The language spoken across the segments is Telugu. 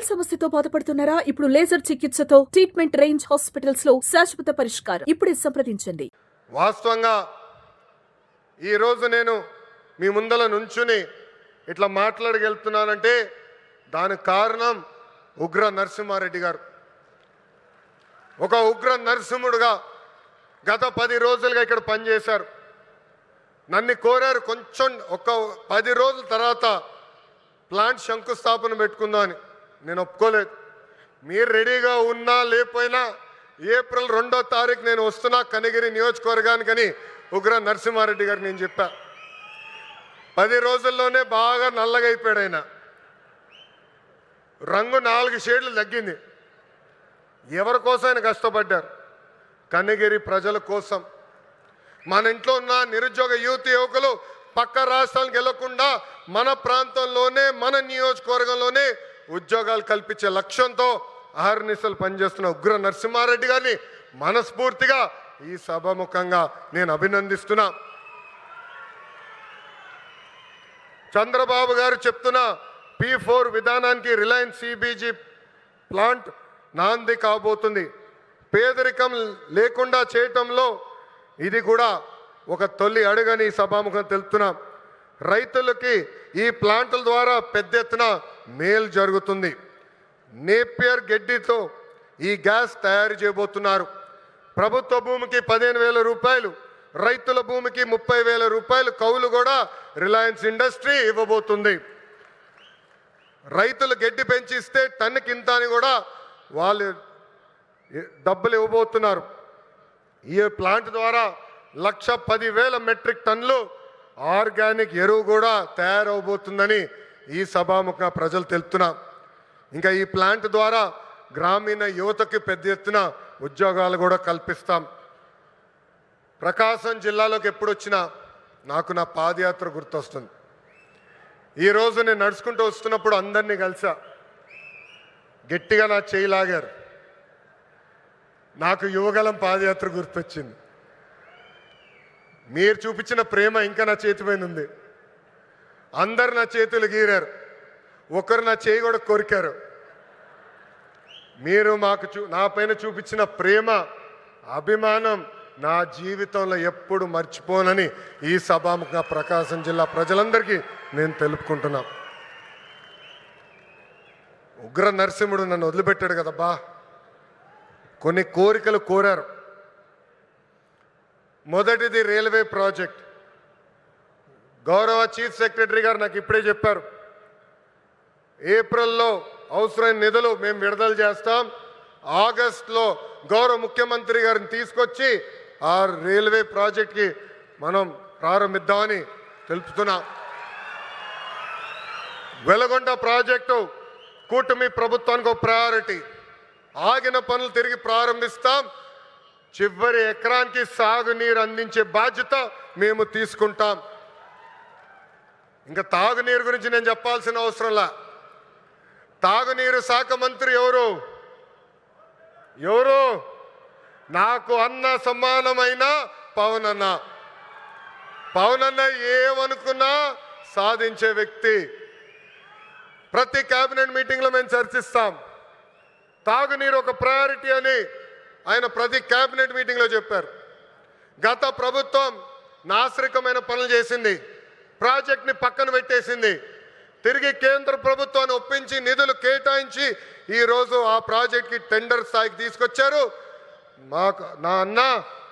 వేల్ సమస్యతో బాధపడుతున్నారా? ఇప్పుడు లేజర్ చికిత్సతో ట్రీట్మెంట్ రేంజ్ హాస్పిటల్స్ లో శాశ్వత పరిష్కారం. ఇప్పుడే సంప్రదించండి. వాస్తవంగా ఈ రోజు నేను మీ ముందల నుంచుని ఇట్లా మాట్లాడగలుగుతున్నానంటే దానికి కారణం ఉగ్ర నరసింహారెడ్డి గారు. ఒక ఉగ్ర నరసింహుడుగా గత 10 రోజులుగా ఇక్కడ పనిచేశారు. నన్ను కోరారు కొంచెం ఒక 10 రోజుల తర్వాత ప్లాంట్ శంకుస్థాపన పెట్టుకుందామని. నేను ఒప్పుకోలేదు. మీరు రెడీగా ఉన్నా లేకపోయినా ఏప్రిల్ 2వ తారీఖు నేను వస్తున్నా కనిగిరి నియోజకవర్గానికని ఉగ్ర నరసింహారెడ్డి గారు నేను చెప్పా. 10 రోజుల్లోనే బాగా నల్లగా అయిపోయాడు ఆయన. రంగు 4 షేడ్లు తగ్గింది. ఎవరి కోసం ఆయన కష్టపడ్డారు? కనిగిరి ప్రజల కోసం. మన ఇంట్లో ఉన్న నిరుద్యోగ యువకులు పక్క రాష్ట్రాలకు వెళ్లకుండా మన ప్రాంతంలోనే మన నియోజకవర్గంలోనే ఉద్యోగాలు కల్పించే లక్ష్యంతో అహర్నిశలు పనిచేస్తున్న ఉగ్ర నరసింహారెడ్డి గారిని మనస్ఫూర్తిగా ఈ సభాముఖంగా నేను అభినందిస్తున్నా. చంద్రబాబు గారు చెప్తున్న P4 విధానానికి రిలయన్స్ CBG ప్లాంట్ నాంది కాబోతుంది. పేదరికం లేకుండా చేయటంలో ఇది కూడా ఒక తొలి అడుగని సభాముఖం తెలుపుతున్నాం. రైతులకి ఈ ప్లాంట్ల ద్వారా పెద్ద ఎత్తున మేలు జరుగుతుంది. నేపియర్ గడ్డితో ఈ గ్యాస్ తయారు చేయబోతున్నారు. ప్రభుత్వ భూమికి 15,000 రూపాయలు, రైతుల భూమికి 30,000 రూపాయలు కౌలు కూడా రిలయన్స్ ఇండస్ట్రీ ఇవ్వబోతుంది. రైతులు గడ్డి పెంచిస్తే టన్నుకి ఇంత అని కూడా వాళ్ళు డబ్బులు ఇవ్వబోతున్నారు. ఈ ప్లాంట్ ద్వారా 1,10,000 మెట్రిక్ టన్నులు ఆర్గానిక్ ఎరువు కూడా తయారవబోతుందని ఈ సభాముఖ ప్రజలు తెలుపుతున్నాం. ఇంకా ఈ ప్లాంట్ ద్వారా గ్రామీణ యువతకి పెద్ద ఎత్తున ఉద్యోగాలు కూడా కల్పిస్తాం. ప్రకాశం జిల్లాలోకి ఎప్పుడు వచ్చినా నాకు నా పాదయాత్ర గుర్తొస్తుంది. ఈరోజు నేను నడుచుకుంటూ వస్తున్నప్పుడు అందరినీ కలిసా. గట్టిగా నా చేయి లాగారు. నాకు యువగలం పాదయాత్ర గుర్తొచ్చింది. మీరు చూపించిన ప్రేమ ఇంకా నా చేతి పైన ఉంది. అందరు నా చేతులు గీరారు. ఒకరు నా చేయి కూడా కొరికారు. మీరు నా పైన చూపించిన ప్రేమ, అభిమానం నా జీవితంలో ఎప్పుడు మర్చిపోనని ఈ సభాముఖంగా ప్రకాశం జిల్లా ప్రజలందరికీ నేను తెలుపుకుంటున్నా. ఉగ్ర నరసింహుడు నన్ను వదిలిపెట్టాడు కదబ్బా. కొన్ని కోరికలు కోరారు. మొదటిది రైల్వే ప్రాజెక్ట్. గౌరవ చీఫ్ సెక్రటరీ గారు నాకు ఇప్పుడే చెప్పారు, ఏప్రిల్లో అవసరమైన నిధులు మేము విడుదల చేస్తాం. ఆగస్టులో గౌరవ ముఖ్యమంత్రి గారిని తీసుకొచ్చి ఆ రైల్వే ప్రాజెక్ట్కి మనం ప్రారంభిద్దామని తెలుపుతున్నా. వెలగొండ ప్రాజెక్టు కూటమి ప్రభుత్వానికి ఒక ప్రయారిటీ. ఆగిన పనులు తిరిగి ప్రారంభిస్తాం. చివరి ఎకరానికి సాగునీరు అందించే బాధ్యత మేము తీసుకుంటాం. ఇంకా తాగునీరు గురించి నేను చెప్పాల్సిన అవసరంలా. తాగునీరు శాఖ మంత్రి ఎవరు? నాకు అన్న సమానమైన పవన్ అన్న. పవన్ అన్న ఏమనుకున్నా సాధించే వ్యక్తి. ప్రతి కేబినెట్ మీటింగ్లో మేము చర్చిస్తాం. తాగునీరు ఒక ప్రయారిటీ అని ఆయన ప్రతి కేబినెట్ మీటింగ్లో చెప్పారు. గత ప్రభుత్వం నాశరికమైన పనులు చేసింది. ప్రాజెక్ట్ని పక్కన పెట్టేసింది. తిరిగి కేంద్ర ప్రభుత్వాన్ని ఒప్పించి నిధులు కేటాయించి ఈరోజు ఆ ప్రాజెక్ట్కి టెండర్ స్థాయికి తీసుకొచ్చారు. నా అన్న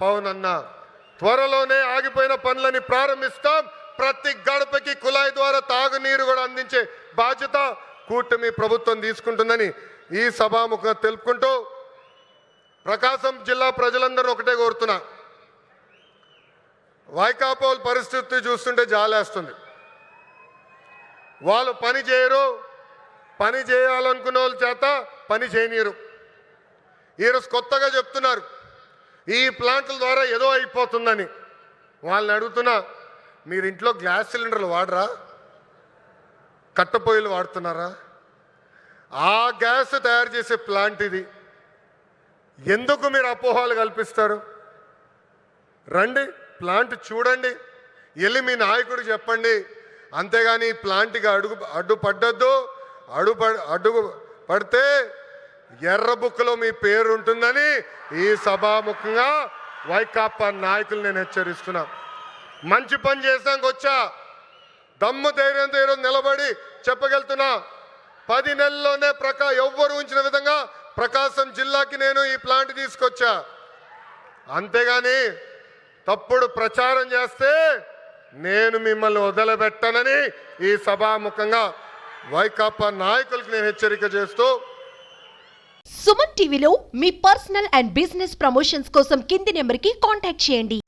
పవన్ అన్న త్వరలోనే ఆగిపోయిన పనులని ప్రారంభిస్తాం. ప్రతి గడపకి కుళాయి ద్వారా తాగునీరు కూడా అందించే బాధ్యత కూటమి ప్రభుత్వం తీసుకుంటుందని ఈ సభాముఖంగా తెలుపుకుంటూ ప్రకాశం జిల్లా ప్రజలందరూ ఒకటే కోరుతున్నా. వైకాపోల్ పరిస్థితి చూస్తుంటే జాలేస్తుంది. వాళ్ళు పని చేయరు. పని చేయాలనుకున్న వాళ్ళ చేత పని చేయనీరు. ఈరోజు కొత్తగా చెప్తున్నారు ఈ ప్లాంట్ల ద్వారా ఏదో అయిపోతుందని. వాళ్ళని అడుగుతున్నా, మీరు ఇంట్లో గ్యాస్ సిలిండర్లు వాడరా? కట్టెపొయ్యిలు వాడుతున్నారా? ఆ గ్యాస్ తయారు చేసే ప్లాంట్ ఇది. ఎందుకు మీరు అపోహలు కల్పిస్తారు? రండి, ప్లాంట్ చూడండి, వెళ్ళి మీ నాయకుడు చెప్పండి. అంతేగాని ప్లాంట్కి అడ్డుపడ్డద్దు, పడితే ఎర్ర బుక్లో మీ పేరు ఉంటుందని ఈ సభాముఖంగా వైకాపా నాయకులు నేను హెచ్చరిస్తున్నా. మంచి పని చేసాక వచ్చా, దమ్ము ధైర్యంతో ఈరోజు నిలబడి చెప్పగలుగుతున్నా. 10 నెలల్లోనే ఎవ్వరు ఉంచిన విధంగా ప్రకాశం జిల్లాకి నేను ఈ ప్లాంట్ తీసుకొచ్చా. అంతేగాని తప్పుడు ప్రచారం చేస్తే నేను మిమ్మల్ని వదిలిపెట్టనని ఈ సభాముఖంగా వైకాపా నాయకులకు నేను హెచ్చరిక చేస్తూ, సుమన్ టీవీలో మీ పర్సనల్ అండ్ బిజినెస్ ప్రమోషన్స్ కోసం కింది నెంబర్కి కాంటాక్ట్ చేయండి.